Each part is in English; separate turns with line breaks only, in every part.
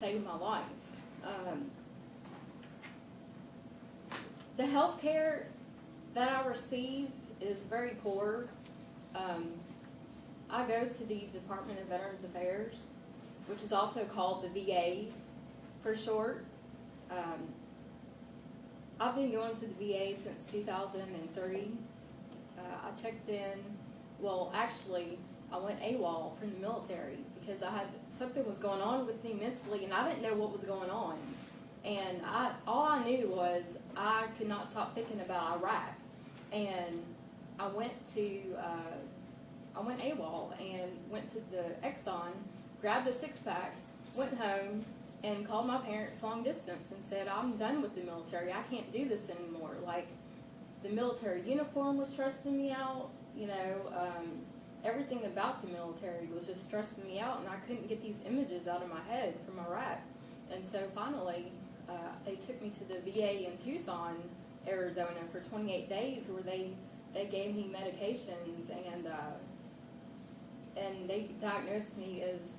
saved my life. The health care that I receive is very poor. I go to the Department of Veterans Affairs, which is also called the VA for short. I've been going to the VA since 2003. I checked in, well, actually, I went AWOL from the military because something was going on with me mentally, and I didn't know what was going on. And all I knew was I could not stop thinking about Iraq. And I went AWOL and went to the Exxon, grabbed a six-pack, went home, and called my parents long distance and said, I'm done with the military. I can't do this anymore. Like, the military uniform was stressing me out, everything about the military was just stressing me out, and I couldn't get these images out of my head from Iraq. And so finally, they took me to the VA in Tucson, Arizona for 28 days where they gave me medications and they diagnosed me as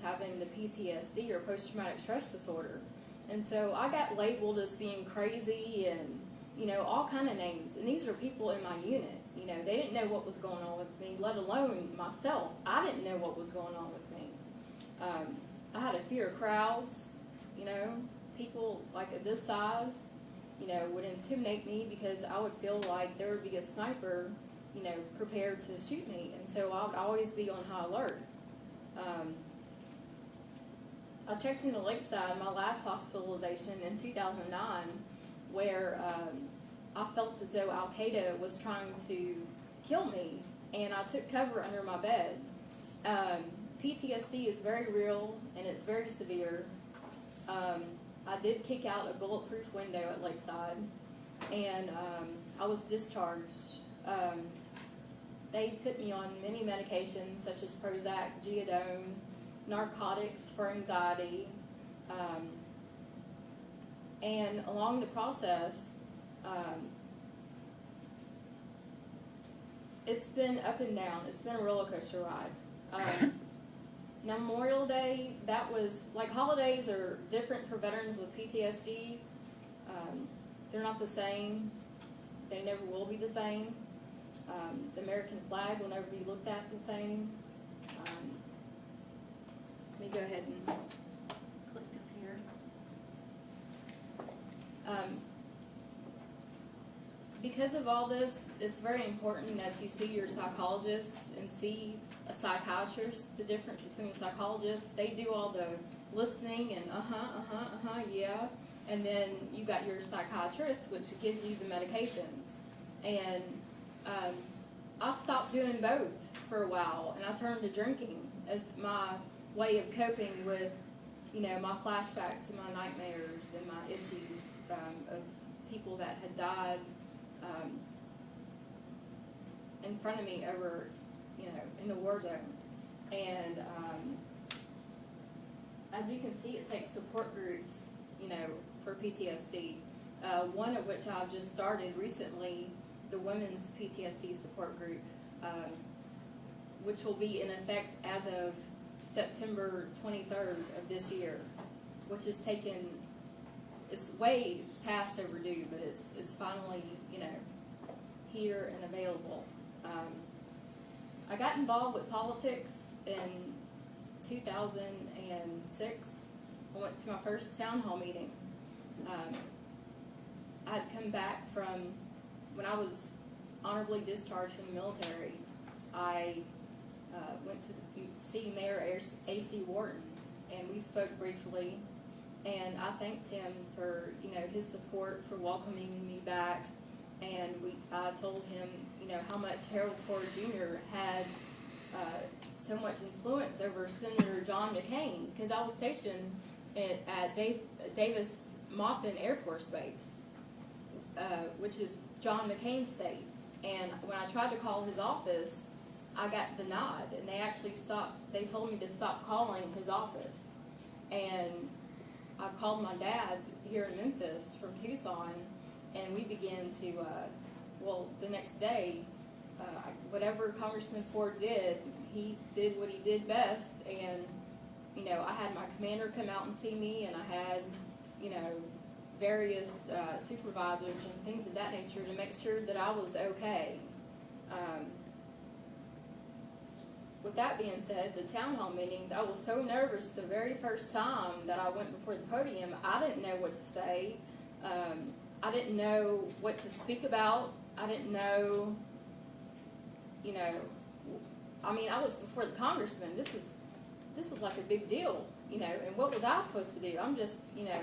having the PTSD or post-traumatic stress disorder. And so I got labeled as being crazy and, all kind of names. And these were people in my unit. They didn't know what was going on with me, let alone myself. I didn't know what was going on with me. I had a fear of crowds, people like of this size, would intimidate me because I would feel like there would be a sniper, prepared to shoot me. And so I would always be on high alert. I checked into Lakeside, my last hospitalization in 2009, where I felt as though Al-Qaeda was trying to kill me, and I took cover under my bed. PTSD is very real, and it's very severe. I did kick out a bulletproof window at Lakeside, and I was discharged. They put me on many medications such as Prozac, Geodone, narcotics for anxiety, and along the process, it's been up and down. It's been a roller coaster ride. Memorial Day, that was, like, holidays are different for veterans with PTSD. They're not the same. They never will be the same. The American flag will never be looked at the same. Let me go ahead and click this here. Because of all this, it's very important that you see your psychologist and see a psychiatrist. The difference between a psychologist, they do all the listening and yeah, and then you got your psychiatrist, which gives you the medications. And I stopped doing both for a while, and I turned to drinking as my way of coping with, my flashbacks and my nightmares and my issues of people that had died in front of me over, in the war zone. And as you can see, it takes support groups, for PTSD. One of which I've just started recently, the Women's PTSD Support Group, which will be in effect as of September 23rd of this year, which has taken, it's way past overdue, but it's finally, here and available. I got involved with politics in 2006. I went to my first town hall meeting. I'd come back from, when I was honorably discharged from the military, I went to see Mayor A.C. Wharton, and we spoke briefly, and I thanked him for, his support, for welcoming me back, and I told him, how much Harold Ford Jr. had so much influence over Senator John McCain, because I was stationed at Davis Monthan Air Force Base, which is John McCain's state. And when I tried to call his office, I got denied, and they told me to stop calling his office. And I called my dad here in Memphis from Tucson, and we began to, the next day, whatever Congressman Ford did, he did what he did best, and you know, I had my commander come out and see me, and I had, you know, various supervisors and things of that nature to make sure that I was okay. With that being said, the town hall meetings, I was so nervous the very first time that I went before the podium. I didn't know what to say. I didn't know what to speak about. I didn't know, you know, I mean, I was before the congressman. This is like a big deal, you know, and what was I supposed to do? I'm just, you know,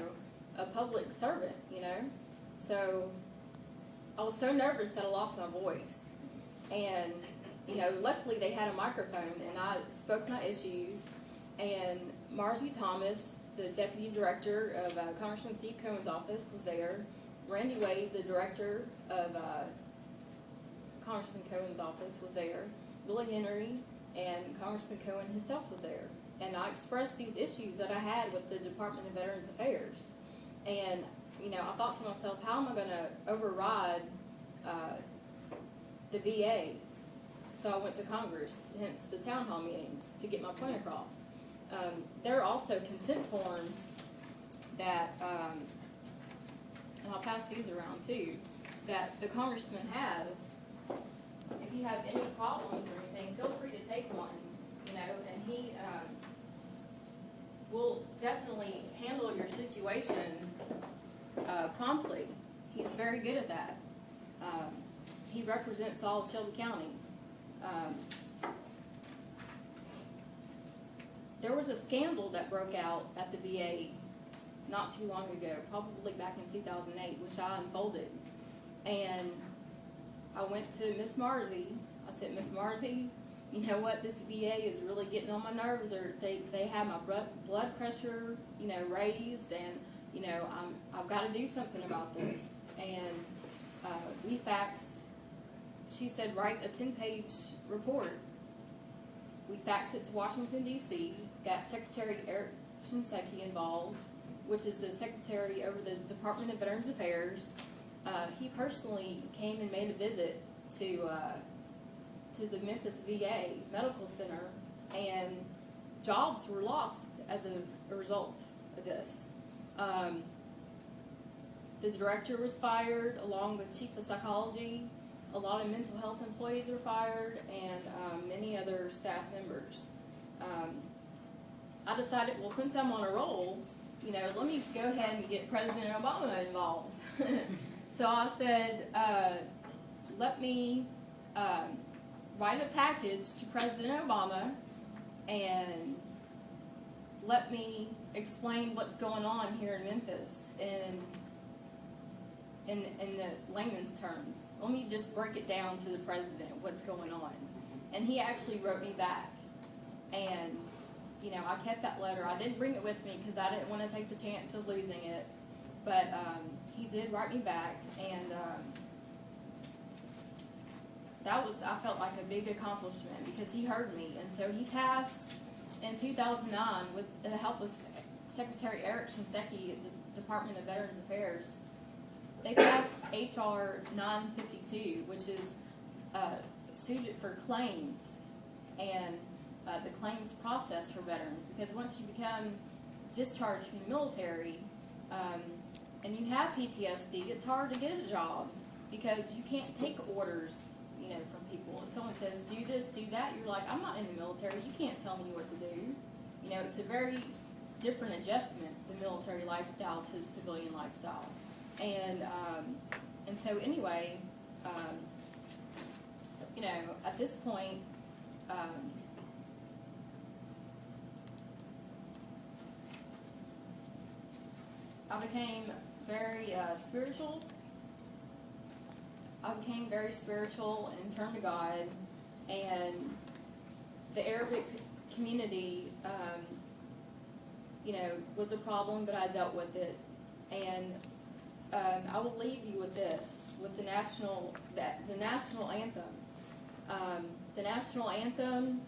a public servant, you know. So I was so nervous that I lost my voice. And, you know, luckily they had a microphone, and I spoke my issues, and Marcy Thomas, the deputy director of Congressman Steve Cohen's office, was there. Randy Wade, the director of Congressman Cohen's office, was there. Billy Henry and Congressman Cohen himself was there. And I expressed these issues that I had with the Department of Veterans Affairs. And, you know, I thought to myself, how am I going to override the VA? So I went to Congress, hence the town hall meetings, to get my point across. There are also consent forms that, and I'll pass these around too, that the congressman has. If you have any problems or anything, feel free to take one, you know, and he will definitely handle your situation promptly. He's very good at that. He represents all of Shelby County. There was a scandal that broke out at the VA not too long ago, probably back in 2008, which I unfolded. And I went to Miss Marcy. I said, Miss Marcy, you know what, this VA is really getting on my nerves, or they have my blood pressure, you know, raised, and, you know, I've got to do something about this. And we faxed, she said, write a 10-page report. We faxed it to Washington, D.C., got Secretary Eric Shinseki involved, which is the secretary over the Department of Veterans Affairs. He personally came and made a visit to the Memphis VA Medical Center, and jobs were lost as a result of this. The director was fired, along with chief of psychology. A lot of mental health employees were fired, and many other staff members. I decided, well, since I'm on a roll, you know, let me go ahead and get President Obama involved. So I said, let me write a package to President Obama, and let me explain what's going on here in Memphis in the layman's terms. Let me just break it down to the president, what's going on. And he actually wrote me back. And, you know, I kept that letter. I didn't bring it with me because I didn't want to take the chance of losing it. But he did write me back, and that was, I felt like a big accomplishment because he heard me. And so he passed in 2009 with the help of Secretary Eric Shinseki at the Department of Veterans Affairs. They passed H.R. 952, which is suited for claims and the claims process for veterans. Because once you become discharged from the military and you have PTSD, it's hard to get a job because you can't take orders, you know, from people. If someone says, do this, do that, you're like, I'm not in the military. You can't tell me what to do. You know, it's a very different adjustment, the military lifestyle to the civilian lifestyle. And so anyway, you know, at this point, I became very spiritual. I became very spiritual and turned to God. And the Arabic community, you know, was a problem, but I dealt with it. And I will leave you with this, with the national anthem. The national anthem,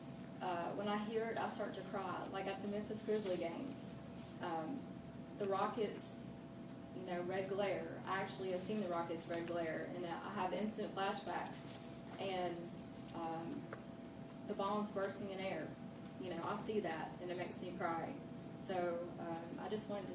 when I hear it, I start to cry, like at the Memphis Grizzly games. The Rockets, you know, red glare. I actually have seen the Rockets red glare, and I have instant flashbacks. And the bombs bursting in air. I see that and it makes me cry. So I just wanted to